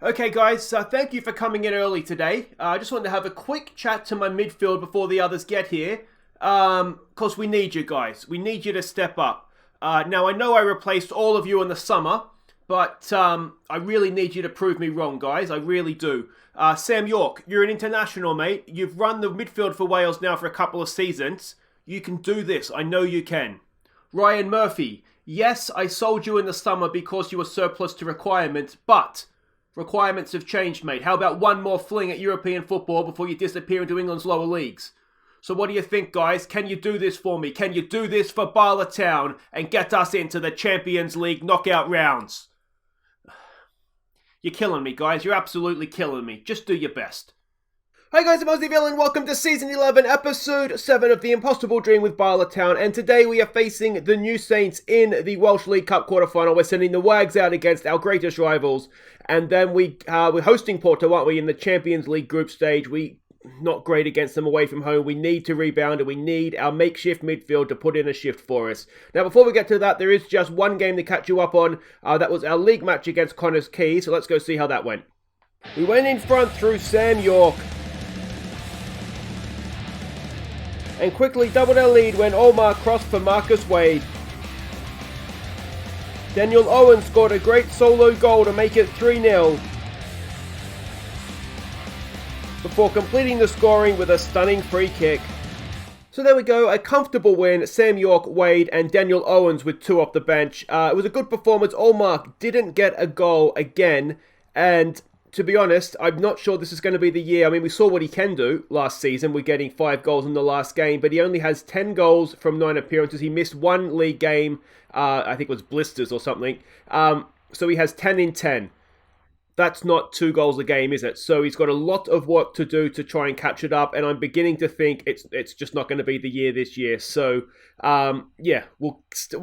Okay, guys, thank you for coming in early today. I just wanted to have a quick chat to my midfield before the others get here. Because we need you guys. We need you to step up. Now, I know I replaced all of you in the summer, but I really need you to prove me wrong, guys. I really do. Sam York, you're an international, mate. You've run the midfield for Wales now for a couple of seasons. You can do this. I know you can. Ryan Murphy, yes, I sold you in the summer because you were surplus to requirements, but requirements have changed, mate. How about one more fling at European football before you disappear into England's lower leagues? So what do you think, guys? Can you do this for me? Can you do this for Bala Town and get us into the Champions League knockout rounds? You're killing me, guys. You're absolutely killing me. Just do your best. Hi guys, I'm Aussie and welcome to Season 11, Episode 7 of The Impossible Dream with Bala Town. And today we are facing the New Saints in the Welsh League Cup Quarter-Final. We're sending the Wags out against our greatest rivals. And then we're hosting Porto, aren't we, in the Champions League group stage. We're not great against them away from home. We need to rebound and we need our makeshift midfield to put in a shift for us. Now, before we get to that, there is just one game to catch you up on. That was our league match against Connors Quay. So let's go see how that went. We went in front through Sam York and quickly doubled our lead when Omar crossed for Marcus Wade. Daniel Owen scored a great solo goal to make it 3-0 before completing the scoring with a stunning free kick. So there we go, a comfortable win. Sam York, Wade and Daniel Owens with two off the bench. It was a good performance. Omar didn't get a goal again, and to be honest, I'm not sure this is going to be the year. I mean, we saw what he can do last season. We're getting 5 goals in the last game, but he only has 10 goals from 9 appearances. He missed one league game, I think it was blisters or something. So he has 10 in 10. That's not 2 goals a game, is it? So he's got a lot of work to do to try and catch it up, and I'm beginning to think it's just not going to be the year this year. So yeah, we'll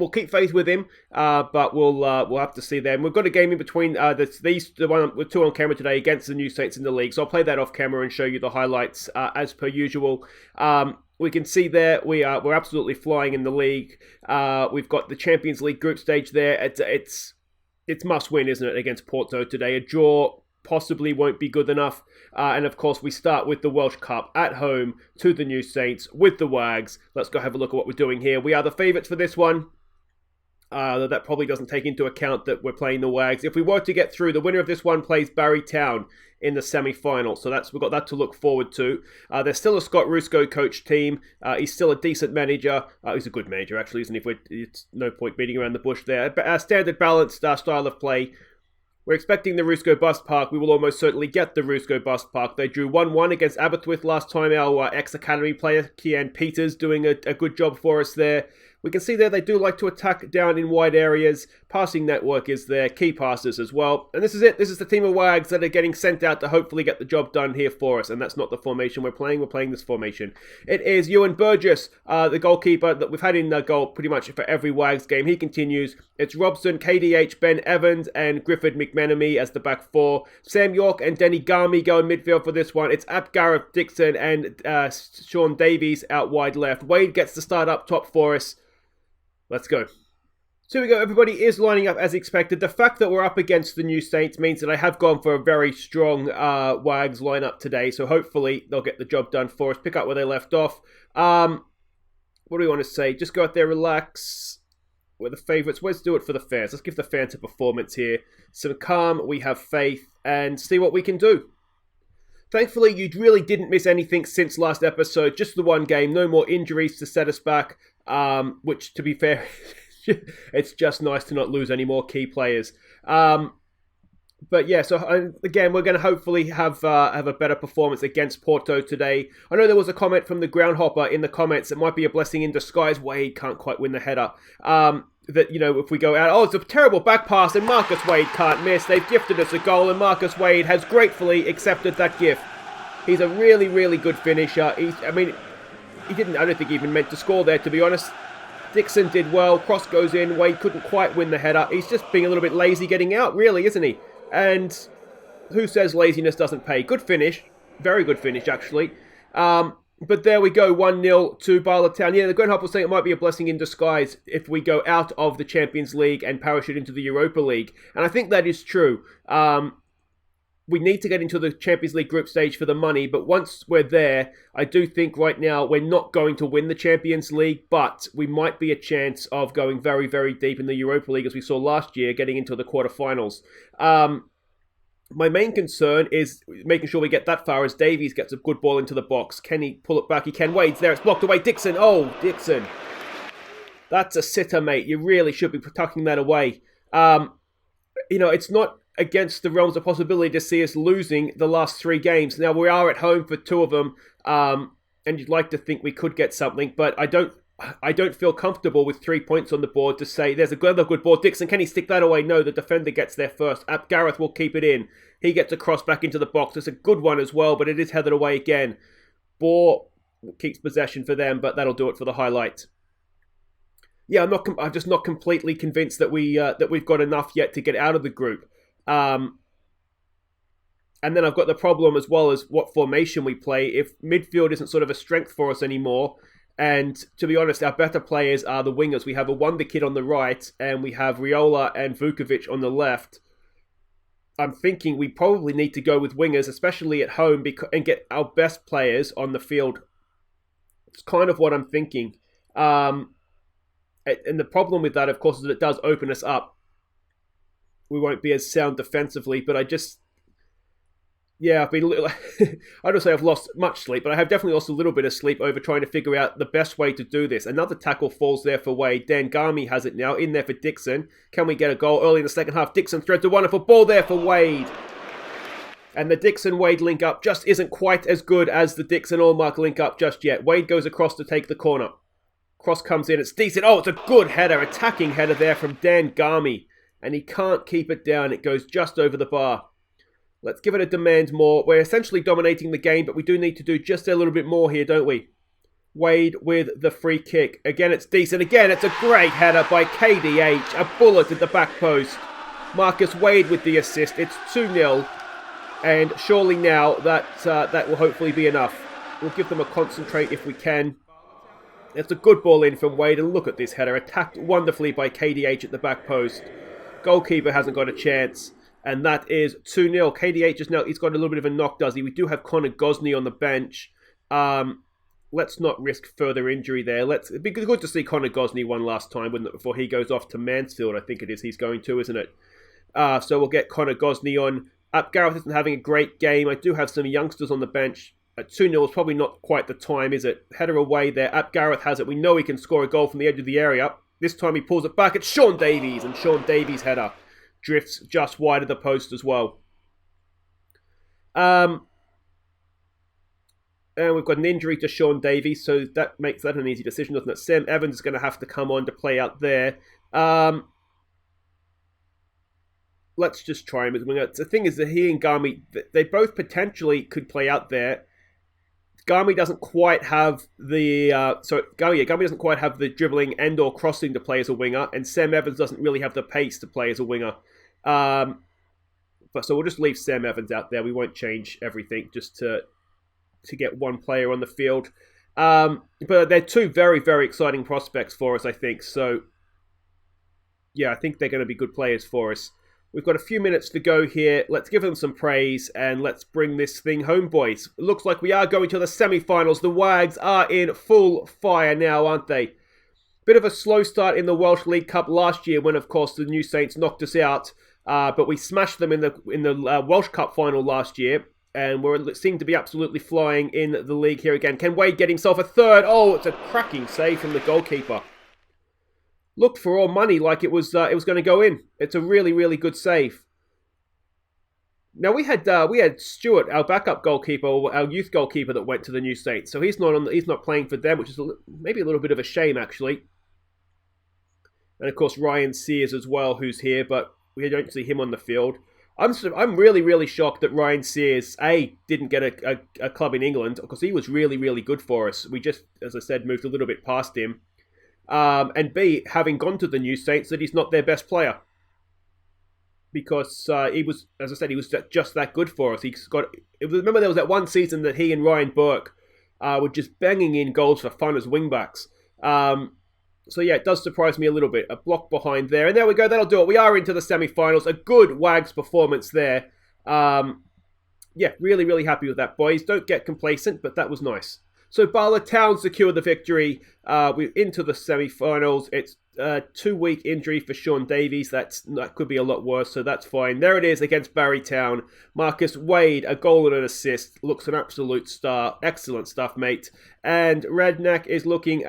keep faith with him, but we'll have to see them. We've got a game in between the one with 2 on camera today against the New Saints in the league. So I'll play that off camera and show you the highlights as per usual. We can see there we're absolutely flying in the league. We've got the Champions League group stage there. It's must win, isn't it, against Porto today? A draw possibly won't be good enough. And of course, we start with the Welsh Cup at home to the New Saints with the Wags. Let's go have a look at what we're doing here. We are the favourites for this one. That probably doesn't take into account that we're playing the Wags. If we were to get through, the winner of this one plays Barry Town in the semi-final. So we've got that to look forward to. There's still a Scott Rusco coach team. He's still a decent manager. He's a good manager, actually, isn't he? It's no point beating around the bush there. Standard balanced style of play. We're expecting the Rusco Bus Park. We will almost certainly get the Rusco Bus Park. They drew 1-1 against Aberystwyth last time. Our ex-academy player, Kian Peters, doing a good job for us there. We can see there they do like to attack down in wide areas. Passing network is there. Key passes as well. And this is it. This is the team of Wags that are getting sent out to hopefully get the job done here for us. And that's not the formation we're playing. We're playing this formation. It is Ewan Burgess, the goalkeeper that we've had in the goal pretty much for every Wags game. He continues. It's Robson, KDH, Ben Evans, and Griffith McMenemy as the back 4. Sam York and Denny Garmy go in midfield for this one. It's Ap Gareth Dixon and Sean Davies out wide left. Wade gets the start up top for us. Let's go. So here we go. Everybody is lining up as expected. The fact that we're up against the New Saints means that I have gone for a very strong Wags lineup today. So hopefully they'll get the job done for us. Pick up where they left off. What do we want to say? Just go out there, relax. We're the favourites. Let's do it for the fans. Let's give the fans a performance here. Some calm, we have faith, and see what we can do. Thankfully, you really didn't miss anything since last episode. Just the one game. No more injuries to set us back. Which, to be fair, it's just nice to not lose any more key players. But yeah, so again, we're going to hopefully have a better performance against Porto today. I know there was a comment from the Groundhopper in the comments. It might be a blessing in disguise. Wade can't quite win the header. That, you know, if we go out, it's a terrible back pass and Marcus Wade can't miss. They've gifted us a goal and Marcus Wade has gratefully accepted that gift. He's a really, really good finisher. I don't think he even meant to score there, to be honest. Dixon did well. Cross goes in. Wade couldn't quite win the header. He's just being a little bit lazy getting out, really, isn't he? And who says laziness doesn't pay? Good finish. Very good finish, actually. But there we go, 1-0 to Bala Town. Yeah, the Groundhopper was saying it might be a blessing in disguise if we go out of the Champions League and parachute into the Europa League. And I think that is true. we need to get into the Champions League group stage for the money, but once we're there, I do think right now we're not going to win the Champions League, but we might be a chance of going very, very deep in the Europa League, as we saw last year, getting into the quarterfinals. My main concern is making sure we get that far as Davies gets a good ball into the box. Can he pull it back? He can. Wade's there. It's blocked away. Dixon. Oh, Dixon. That's a sitter, mate. You really should be tucking that away. It's not against the realms of possibility to see us losing the last 3 games. Now, we are at home for 2 of them, and you'd like to think we could get something, but I don't feel comfortable with 3 points on the board to say there's another good ball. Dixon, can he stick that away? No, the defender gets there first. Gareth will keep it in. He gets a cross back into the box. It's a good one as well, but it is headed away again. Boar keeps possession for them, but that'll do it for the highlight. Yeah, I'm just not completely convinced that we've got enough yet to get out of the group. And then I've got the problem as well as what formation we play. If midfield isn't sort of a strength for us anymore, and to be honest, our better players are the wingers. We have a wonder kid on the right, and we have Riola and Vukovic on the left. I'm thinking we probably need to go with wingers, especially at home, and get our best players on the field. It's kind of what I'm thinking. And the problem with that, of course, is that it does open us up. We won't be as sound defensively, but I've been I don't say I've lost much sleep, but I have definitely lost a little bit of sleep over trying to figure out the best way to do this. Another tackle falls there for Wade. Dan Garmy has it now, in there for Dixon. Can we get a goal early in the second half? Dixon threads a wonderful ball there for Wade. And the Dixon-Wade link-up just isn't quite as good as the Dixon-Allmark link-up just yet. Wade goes across to take the corner. Cross comes in, it's decent. Oh, it's a good header, attacking header there from Dan Garmy. And he can't keep it down. It goes just over the bar. Let's give it a demand more. We're essentially dominating the game, but we do need to do just a little bit more here, don't we? Wade with the free kick. Again, it's decent. Again, it's a great header by KDH. A bullet at the back post. Marcus Wade with the assist. It's 2-0. And surely now that will hopefully be enough. We'll give them a concentrate if we can. It's a good ball in from Wade. And look at this header. Attacked wonderfully by KDH at the back post. Goalkeeper hasn't got a chance. And that is 2-0. KDH just now, he's got a little bit of a knock, does he? We do have Connor Gosney on the bench. Let's not risk further injury there. It'd be good to see Connor Gosney one last time, wouldn't it? Before he goes off to Mansfield, I think it is he's going to, isn't it? So we'll get Connor Gosney on. Gareth isn't having a great game. I do have some youngsters on the bench. At 2-0 is probably not quite the time, is it? Header away there. Gareth has it. We know he can score a goal from the edge of the area. This time he pulls it back. It's Sean Davies, and Sean Davies' header drifts just wide of the post as well. And we've got an injury to Sean Davies, so that makes that an easy decision, doesn't it? Sam Evans is going to have to come on to play out there. Let's just try him as a winger. The thing is that he and Garmy, they both potentially could play out there. Garmy doesn't quite have the Garmy doesn't quite have the dribbling and or crossing to play as a winger, and Sam Evans doesn't really have the pace to play as a winger. So we'll just leave Sam Evans out there. We won't change everything just to get one player on the field. But they're 2 very, very exciting prospects for us, I think. So yeah, I think they're going to be good players for us. We've got a few minutes to go here. Let's give them some praise and let's bring this thing home, boys. It looks like we are going to the semi-finals. The Wags are in full fire now, aren't they? Bit of a slow start in the Welsh League Cup last year when, of course, the New Saints knocked us out. But we smashed them in the Welsh Cup final last year. And we seem to be absolutely flying in the league here again. Can Wade get himself a third? Oh, it's a cracking save from the goalkeeper. Looked for all money like it was going to go in. It's a really, really good save. Now we had Stuart, our backup goalkeeper, our youth goalkeeper, that went to the New Saints. So he's not playing for them, which is maybe a little bit of a shame actually. And of course Ryan Sears as well, who's here, but we don't see him on the field. I'm really, really shocked that Ryan Sears didn't get a club in England, because he was really, really good for us. We just, as I said, moved a little bit past him. And B, having gone to the New Saints, that he's not their best player. Because he was, as I said, he was just that good for us. Remember there was that one season that he and Ryan Burke were just banging in goals for fun as wingbacks. So yeah, it does surprise me a little bit. A block behind there. And there we go, that'll do it. We are into the semi-finals. A good Wags performance there. yeah, really, really happy with that, boys. Don't get complacent, but that was nice. So Bala Town secured the victory. We're into the semi-finals. It's a 2-week injury for Sean Davies. That could be a lot worse, so that's fine. There it is against Barry Town. Marcus Wade, a goal and an assist. Looks an absolute star. Excellent stuff, mate. And Rajnek is looking...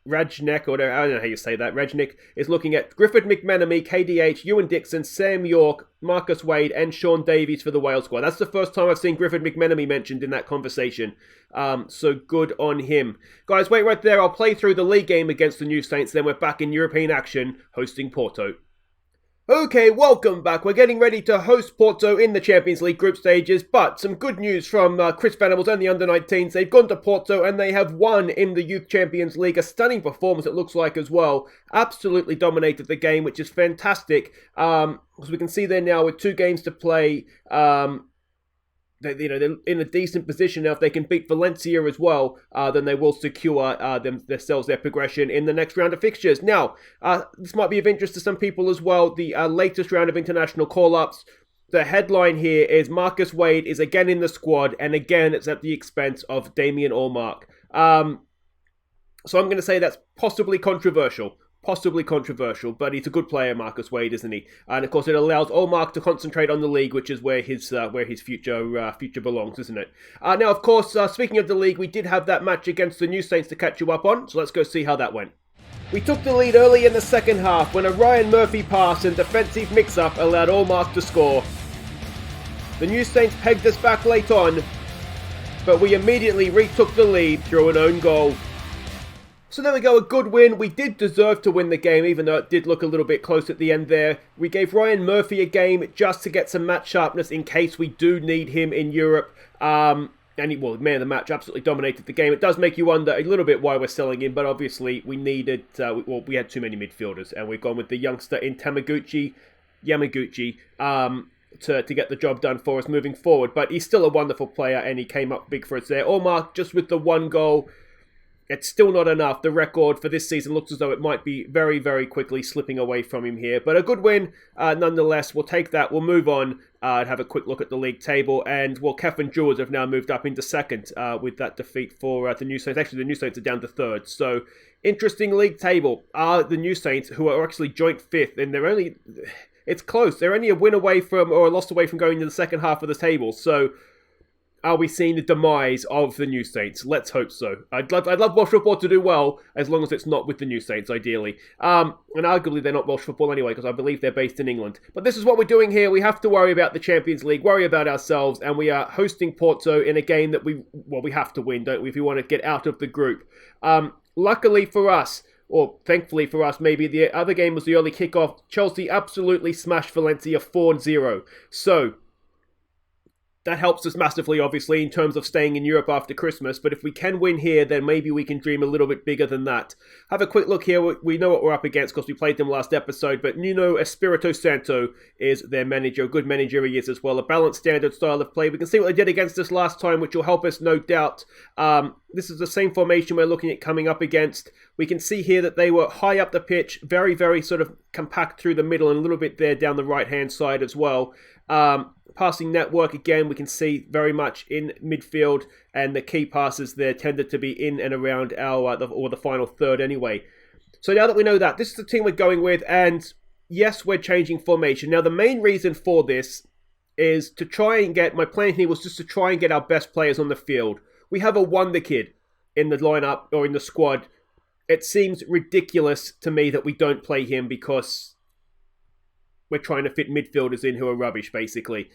Rajnek, or whatever, I don't know how you say that. Rajnik is looking at Griffith McMenemy, KDH, Ewan Dixon, Sam York, Marcus Wade, and Sean Davies for the Wales squad. That's the first time I've seen Griffith McMenemy mentioned in that conversation. So good on him. Guys, wait right there. I'll play through the league game against the New Saints, then we're back in European action, hosting Porto. Okay, welcome back. We're getting ready to host Porto in the Champions League group stages, but some good news from Chris Venables and the under-19s. They've gone to Porto and they have won in the Youth Champions League. A stunning performance, it looks like, as well. Absolutely dominated the game, which is fantastic. As we can see there now with 2 games to play, they're in a decent position now. If they can beat Valencia as well, then they will secure themselves their progression in the next round of fixtures. Now, this might be of interest to some people as well. The latest round of international call-ups. The headline here is Marcus Wade is again in the squad, and again it's at the expense of Damien Allmark. So I'm going to say that's possibly controversial. But he's a good player, Marcus Wade, isn't he? And of course, it allows Allmark to concentrate on the league, which is where his future belongs, isn't it? Now, of course, speaking of the league, we did have that match against the New Saints to catch you up on, so let's go see how that went. We took the lead early in the second half when a Ryan Murphy pass and defensive mix-up allowed Allmark to score. The New Saints pegged us back late on, but we immediately retook the lead through an own goal. So there we go, a good win. We did deserve to win the game, even though it did look a little bit close at the end there. We gave Ryan Murphy a game just to get some match sharpness in case we do need him in Europe. And he, well, man of the match, absolutely dominated the game. It does make you wonder a little bit why we're selling him, but obviously we needed, we had too many midfielders, and we've gone with the youngster in Yamaguchi, to get the job done for us moving forward. But he's still a wonderful player, and he came up big for us there. Allmark, just with the 1 goal, it's still not enough. The record for this season looks as though it might be very, very quickly slipping away from him here. But a good win, nonetheless. We'll take that. We'll move on and have a quick look at the league table. And, well, Kefin Jewels have now moved up into second with that defeat for the New Saints. Actually, the New Saints are down to third. So, interesting league table. The New Saints, who are actually joint fifth, and they're only... It's close. They're only a win away from, or a loss away from going to the second half of the table. So... Are we seeing the demise of the New Saints? Let's hope so. I'd love Welsh football to do well, as long as it's not with the New Saints, ideally. And arguably they're not Welsh football anyway, because I believe they're based in England. But this is what we're doing here. We have to worry about the Champions League, worry about ourselves, and we are hosting Porto in a game that we have to win, don't we, if we want to get out of the group. Luckily for us, or thankfully for us, maybe the other game was the early kickoff. Chelsea absolutely smashed Valencia 4-0. So... that helps us massively, obviously, in terms of staying in Europe after Christmas. But if we can win here, then maybe we can dream a little bit bigger than that. Have a quick look here. We know what we're up against because we played them last episode. But Nuno Espirito Santo is their manager. A good manager he is as well. A balanced, standard style of play. We can see what they did against us last time, which will help us, no doubt. This is the same formation we're looking at coming up against. We can see here that they were high up the pitch. Very, very sort of compact through the middle and a little bit there down the right-hand side as well. Passing network, again, we can see very much in midfield, and the key passes there tended to be in and around our, or the final third anyway. So now that we know that, this is the team we're going with, and yes, we're changing formation. Now, the main reason for this is to try and get, my plan here was just to try and get our best players on the field. We have a wonder kid in the lineup, or in the squad. It seems ridiculous to me that we don't play him because... we're trying to fit midfielders in who are rubbish, basically.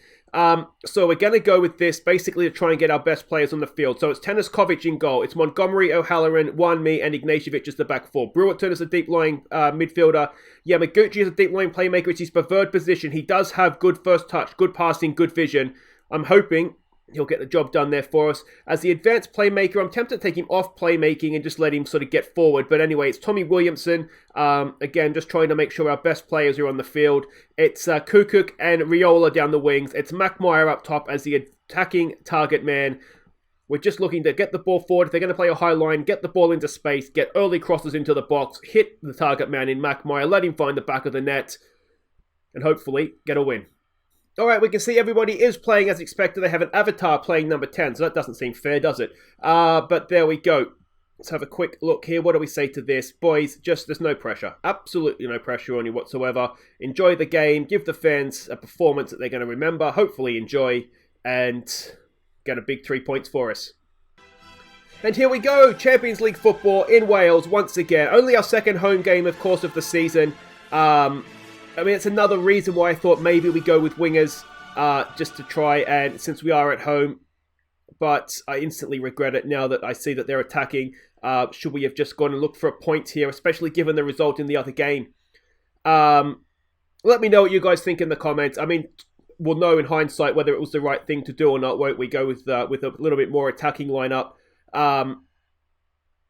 So we're going to go with this, basically, to try and get our best players on the field. So it's Tanaskovic in goal. It's Montgomery, O'Halloran, Wanmi, and Ignatievic as the back four. Brewerton is a deep-lying midfielder. Yamaguchi is a deep-lying playmaker. It's his preferred position. He does have good first touch, good passing, good vision. I'm hoping... he'll get the job done there for us. As the advanced playmaker, I'm tempted to take him off playmaking and just let him sort of get forward. But anyway, it's Tommy Williamson. Again, just trying to make sure our best players are on the field. It's Kukuk and Riola down the wings. It's McMire up top as the attacking target man. We're just looking to get the ball forward. If they're going to play a high line, get the ball into space, get early crosses into the box, hit the target man in McMire, let him find the back of the net, and hopefully get a win. All right, we can see everybody is playing as expected. They have an avatar playing number 10, so that doesn't seem fair, does it? But there we go. Let's have a quick look here. What do we say to this? Boys, just there's no pressure. Absolutely no pressure on you whatsoever. Enjoy the game. Give the fans a performance that they're going to remember. Hopefully enjoy. And get a big 3 points for us. And here we go. Champions League football in Wales once again. Only our second home game, of course, of the season. I mean, it's another reason why I thought maybe we go with wingers. Just to try and, since we are at home. But I instantly regret it now that I see that they're attacking. Should we have just gone and looked for a point here, especially given the result in the other game? Let me know what you guys think in the comments. I mean, we'll know in hindsight whether it was the right thing to do or not, won't we? Go with a little bit more attacking lineup.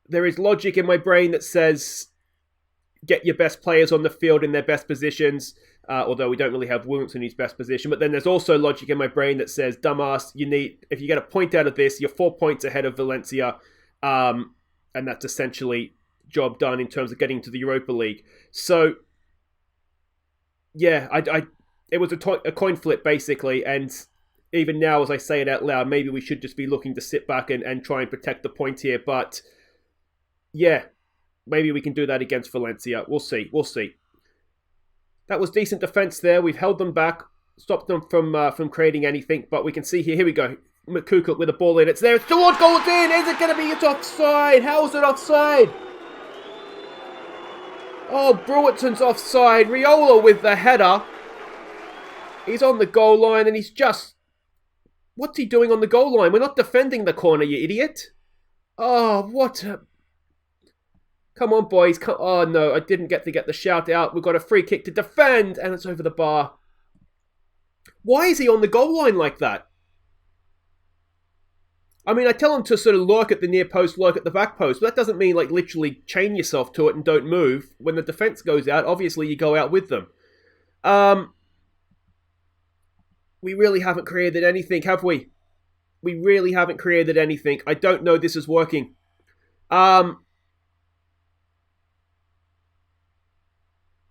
There is logic in my brain that says get your best players on the field in their best positions. Although we don't really have Williamson in his best position. But then there's also logic in my brain that says, dumbass, if you get a point out of this, you're 4 points ahead of Valencia. And that's essentially job done in terms of getting to the Europa League. So, yeah, it was a coin flip, basically. And even now, as I say it out loud, maybe we should just be looking to sit back and try and protect the point here. But, yeah, maybe we can do that against Valencia. We'll see. That was decent defence there. We've held them back, stopped them from creating anything. But we can see here we go. McCook with the ball in. It's there. It's towards goal. It's in. Is it going to be? It's offside. How is it offside? Oh, Brewerton's offside. Riola with the header. He's on the goal line and he's just... What's he doing on the goal line? We're not defending the corner, you idiot. Oh, what a... Come on, boys. Oh, no. I didn't get the shout out. We've got a free kick to defend and it's over the bar. Why is he on the goal line like that? I mean, I tell him to sort of lurk at the near post, lurk at the back post. But that doesn't mean, like, literally chain yourself to it and don't move. When the defence goes out, obviously you go out with them. We really haven't created anything, have we? We really haven't created anything. I don't know this is working.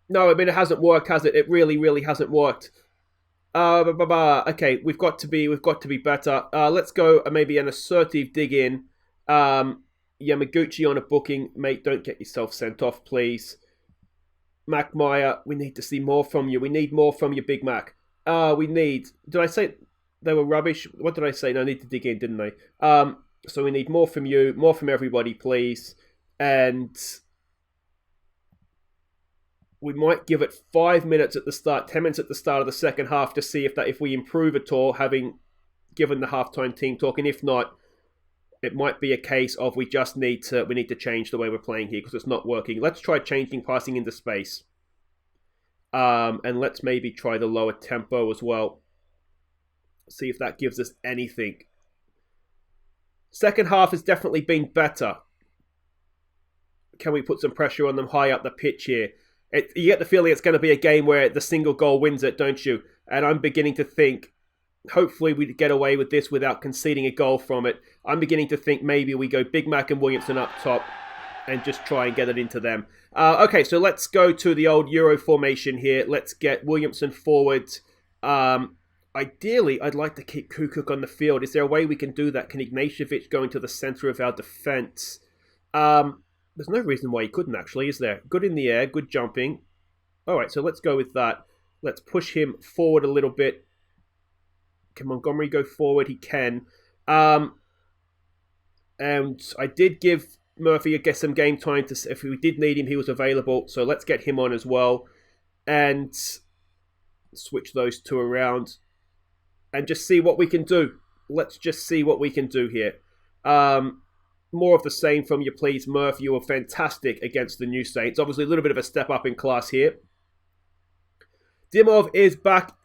No, I mean, it hasn't worked, has it? It really, really hasn't worked. Okay, we've got to be better. Let's go maybe an assertive dig in. Yamaguchi on a booking. Mate, don't get yourself sent off, please. Mac Meyer, we need to see more from you. We need more from you, Big Mac. Did I say they were rubbish? What did I say? No, I need to dig in, didn't I? So we need more from you, more from everybody, please. And... we might give it 5 minutes at the start, 10 minutes at the start of the second half to see if we improve at all, having given the halftime team talk. And if not, it might be a case of we need to change the way we're playing here because it's not working. Let's try changing passing into space. And let's maybe try the lower tempo as well. See if that gives us anything. Second half has definitely been better. Can we put some pressure on them high up the pitch here? You get the feeling it's going to be a game where the single goal wins it, don't you? And I'm beginning to think, hopefully we get away with this without conceding a goal from it. I'm beginning to think maybe we go Big Mac and Williamson up top and just try and get it into them. Okay, so let's go to the old Euro formation here. Let's get Williamson forward. Ideally, I'd like to keep Kukuk on the field. Is there a way we can do that? Can Ignatievic go into the centre of our defence? There's no reason why he couldn't, actually, is there? Good in the air, good jumping. All right, so let's go with that. Let's push him forward a little bit. Can Montgomery go forward? He can. And I did give Murphy, I guess, some game time. If we did need him, he was available. So let's get him on as well. And switch those two around. And just see what we can do. Let's just see what we can do here. More of the same from you, please, Murph. You were fantastic against the New Saints. Obviously, a little bit of a step up in class here. Dimov is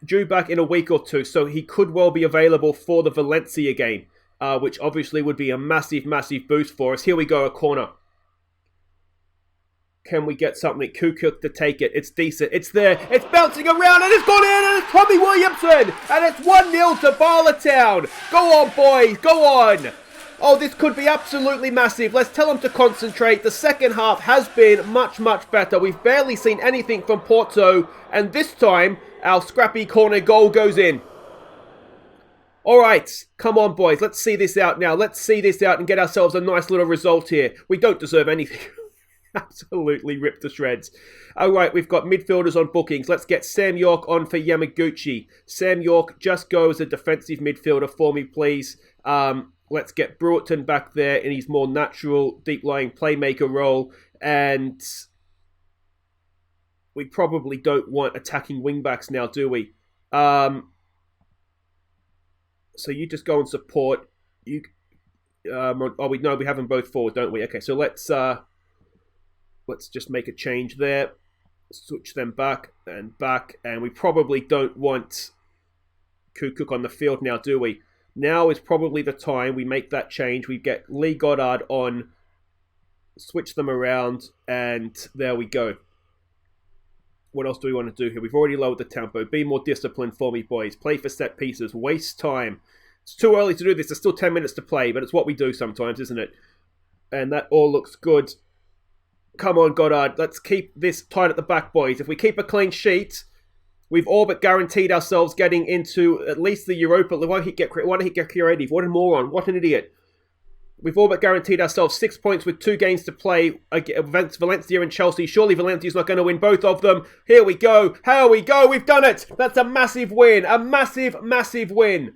due back in a week or two, so he could well be available for the Valencia game, which obviously would be a massive, massive boost for us. Here we go, a corner. Can we get something? Kukuk to take it. It's decent. It's there. It's bouncing around and it's gone in and it's Tommy Williamson. And it's 1-0 to Bala Town. Go on, boys. Go on. Oh, this could be absolutely massive. Let's tell them to concentrate. The second half has been much, much better. We've barely seen anything from Porto. And this time, Our scrappy corner goal goes in. All right, come on, boys. Let's see this out now. Let's see this out and get ourselves a nice little result here. We don't deserve anything. Absolutely ripped to shreds. All right, we've got midfielders on bookings. Let's get Sam York on for Yamaguchi. Sam York, just go as a defensive midfielder for me, please. Let's get Brewerton back there in his more natural, deep-lying playmaker role. And we probably don't want attacking wing-backs now, do we? So you just go and support. We have them both forward, don't we? Okay, so let's just make a change there. Switch them back, and we probably don't want Kukuk on the field now, do we? Now is probably the time we make that change. We get Lee Goddard on, switch them around, and there we go. What else do we want to do here? We've already lowered the tempo. Be more disciplined for me, boys. Play for set pieces. Waste time. It's too early to do this. There's still 10 minutes to play, but it's what we do sometimes, isn't it? And that all looks good. Come on, Goddard. Let's keep this tight at the back, boys. If we keep a clean sheet, we've all but guaranteed ourselves getting into at least the Europa. Why don't he get creative? What a moron. What an idiot. We've all but guaranteed ourselves 6 points with 2 games to play against Valencia and Chelsea. Surely Valencia's not going to win both of them. Here we go. Here we go. We've done it. That's a massive win. A massive, massive win.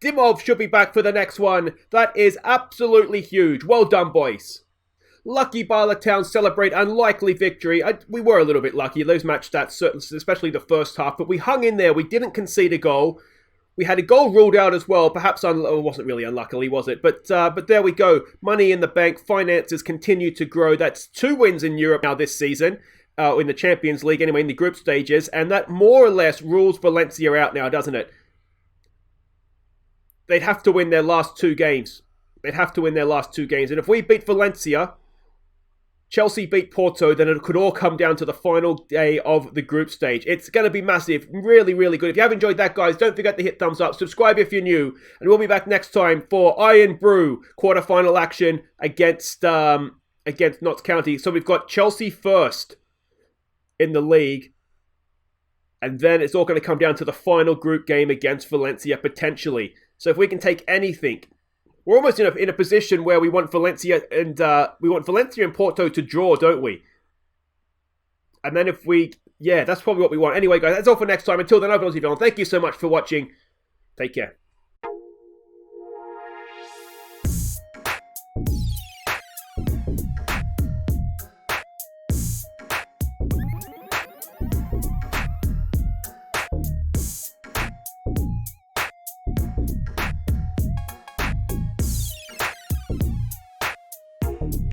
Dimov should be back for the next one. That is absolutely huge. Well done, boys. Lucky Bala Town celebrate unlikely victory. We were a little bit lucky. Those match stats, especially the first half, but we hung in there. We didn't concede a goal. We had a goal ruled out as well. Perhaps it wasn't really unluckily, was it? But there we go. Money in the bank. Finances continue to grow. That's 2 wins in Europe now this season, in the Champions League, anyway, in the group stages. And that more or less rules Valencia out now, doesn't it? They'd have to win their last 2 games. And if we beat Valencia, Chelsea beat Porto, then it could all come down to the final day of the group stage. It's going to be massive. Really, really good. If you have enjoyed that, guys, don't forget to hit thumbs up. Subscribe if you're new. And we'll be back next time for Iron Brew quarter-final action against Notts County. So we've got Chelsea first in the league. And then it's all going to come down to the final group game against Valencia, potentially. So if we can take anything, we're almost in a position where we want Valencia and Porto to draw, don't we? And then that's probably what we want. Anyway, guys, that's all for next time. Until then, thank you so much for watching. Take care.